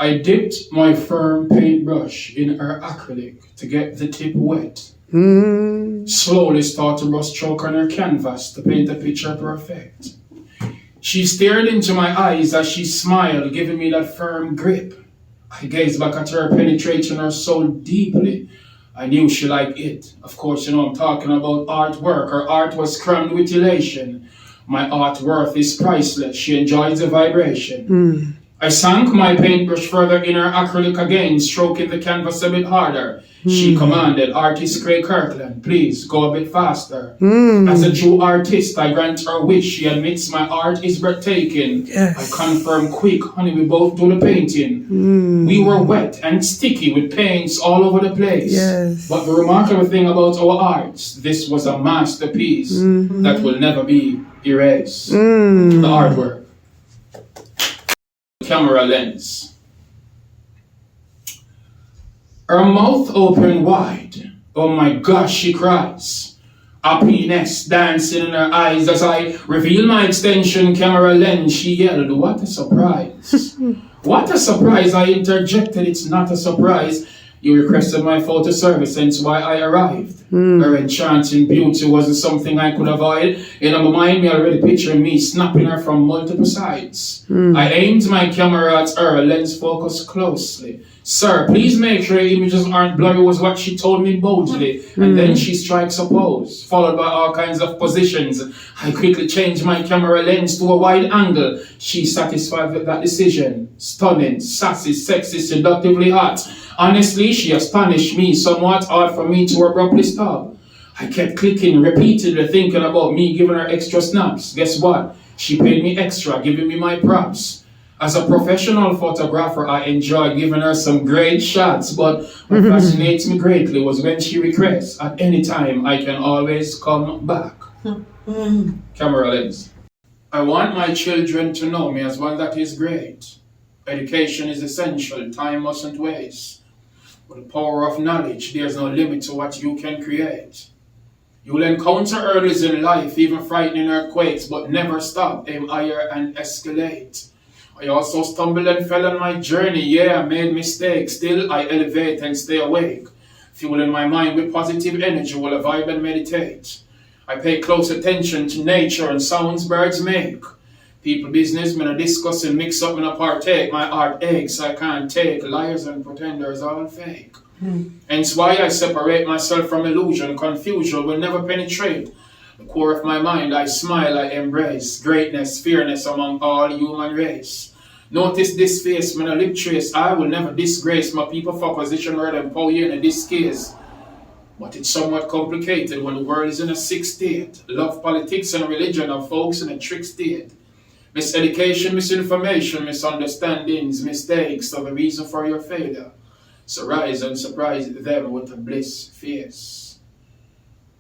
I dipped my firm paintbrush in her acrylic to get the tip wet. Slowly start to brush stroke on her canvas to paint the picture perfect. She stared into my eyes as she smiled, giving me that firm grip. I gazed back at her, penetrating her soul deeply. I knew she liked it. Of course, I'm talking about artwork. Her art was crammed with elation. My art worth is priceless. She enjoys the vibration. I sank my paintbrush further in her acrylic again, stroking the canvas a bit harder. She commanded, Artist Craig Kirkland, please go a bit faster. As a true artist, I grant her wish. She admits my art is breathtaking. Yes. I confirm quick, honey, we both do the painting. We were wet and sticky with paints all over the place. Yes. But the remarkable thing about our arts, this was a masterpiece that will never be erased. The artwork. Camera lens. Her mouth open wide. Oh my gosh, she cries. Happiness dancing in her eyes as I reveal my extension camera lens. She yelled, what a surprise. What a surprise, I interjected. It's not a surprise. You requested my photo service, hence why I arrived. Her enchanting beauty wasn't something I could avoid. In my mind, me already picturing me snapping her from multiple sides. I aimed my camera at her, lens focused closely. Sir, please make sure your images aren't blurry, was what she told me boldly. And then she strikes a pose, followed by all kinds of positions. I quickly changed my camera lens to a wide angle. She satisfied with that decision. Stunning, sassy, sexy, seductively hot. Honestly, she astonished me, somewhat hard for me to abruptly stop. I kept clicking, repeatedly thinking about me giving her extra snaps. Guess what? She paid me extra, giving me my props. As a professional photographer, I enjoy giving her some great shots, but what fascinates me greatly was when she requests, at any time, I can always come back. Camera lens. I want my children to know me as one that is great. Education is essential, time mustn't waste. With the power of knowledge, there's no limit to what you can create. You will encounter hurdles in life, even frightening earthquakes, but never stop, aim higher and escalate. I also stumbled and fell on my journey, yeah, I made mistakes, still I elevate and stay awake. Fueling my mind with positive energy while I vibe and meditate. I pay close attention to nature and sounds birds make. People business, when I discuss and mix up and I partake. My heart aches, I can't take. Liars and pretenders all fake. Hence why I separate myself from illusion. Confusion will never penetrate the core of my mind. I smile, I embrace greatness, fairness among all human race. Notice this face, when I lip trace. I will never disgrace my people for position or empower you in this case. But it's somewhat complicated when the world is in a sick state. Love, politics, and religion are folks in a trick state. Miseducation, misinformation, misunderstandings, mistakes are the reason for your failure. So rise and surprise them with a bliss face.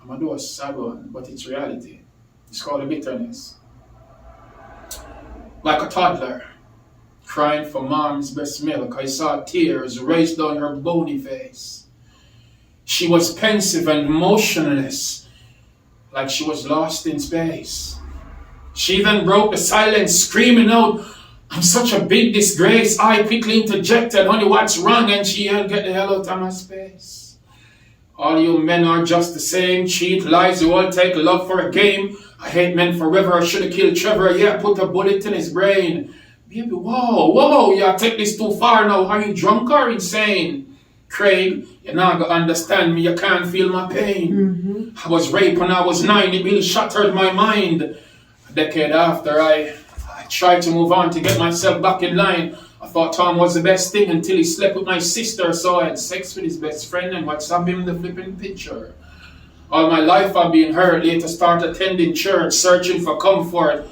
I'm gonna do a sad one, but it's reality. It's called a bitterness. Like a toddler, crying for mom's breast milk, I saw tears race down her bony face. She was pensive and motionless, like she was lost in space. She then broke the silence, screaming out, I'm such a big disgrace. I quickly interjected, honey, what's wrong? And she yelled, get the hell out of my space. All you men are just the same, cheat, lies, you all take love for a game. I hate men forever, I should have killed Trevor, yeah, put a bullet in his brain. Baby, whoa, yeah, take this too far now. Are you drunk or insane? Craig, you're not gonna understand me, you can't feel my pain. I was raped when I was 9, it really shattered my mind. A decade after, I tried to move on to get myself back in line. I thought Tom was the best thing until he slept with my sister, so I had sex with his best friend and WhatsApp him the flipping picture. All my life I've been hurt, later start attending church, searching for comfort,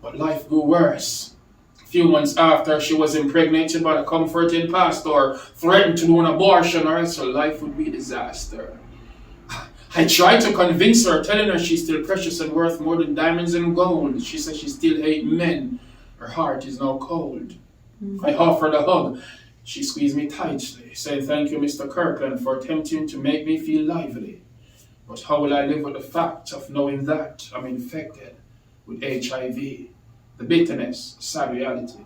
but life grew worse. A few months after, she was impregnated by a comforting pastor, threatened to do an abortion or else her life would be a disaster. I tried to convince her, telling her she's still precious and worth more than diamonds and gold. She said she still hates men. Her heart is now cold. I offered a hug. She squeezed me tightly, saying, thank you, Mr. Kirkland, for attempting to make me feel lively. But how will I live with the fact of knowing that I'm infected with HIV? The bitterness, sad reality.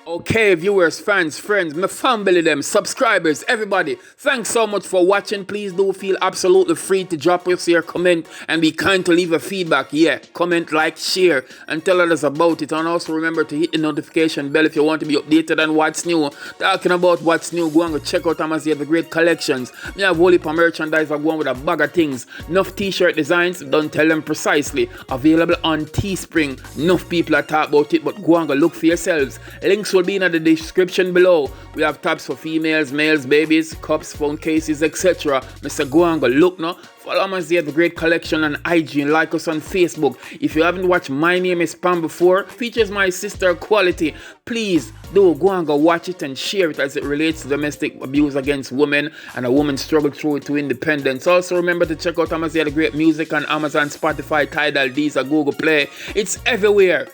Okay, viewers, fans, friends, my family, them, subscribers, everybody, thanks so much for watching. Please do feel absolutely free to drop us your comment and be kind to leave a feedback. Yeah, comment, like, share, and tell others about it. And also remember to hit the notification bell if you want to be updated on what's new. Talking about what's new, go and go check out Amaziyah The Great collections. Me have whole heap of merchandise are going with a bag of things. Enough t-shirt designs, don't tell them precisely. Available on Teespring. Enough people are talk about it, but go and go look for yourselves. Links will be in the description below. We have tabs for females, males, babies, cups, phone cases, etc. Mr. Go and go look now. Follow Amaziyah The Great collection on IG and like us on Facebook. If you haven't watched My Name is Pam before, features my sister Quality. Please do go and go watch it and share it as it relates to domestic abuse against women and a woman's struggle through it to independence. Also remember to check out Amaziyah The Great music on Amazon, Spotify, Tidal, Deezer, Google Play. It's everywhere.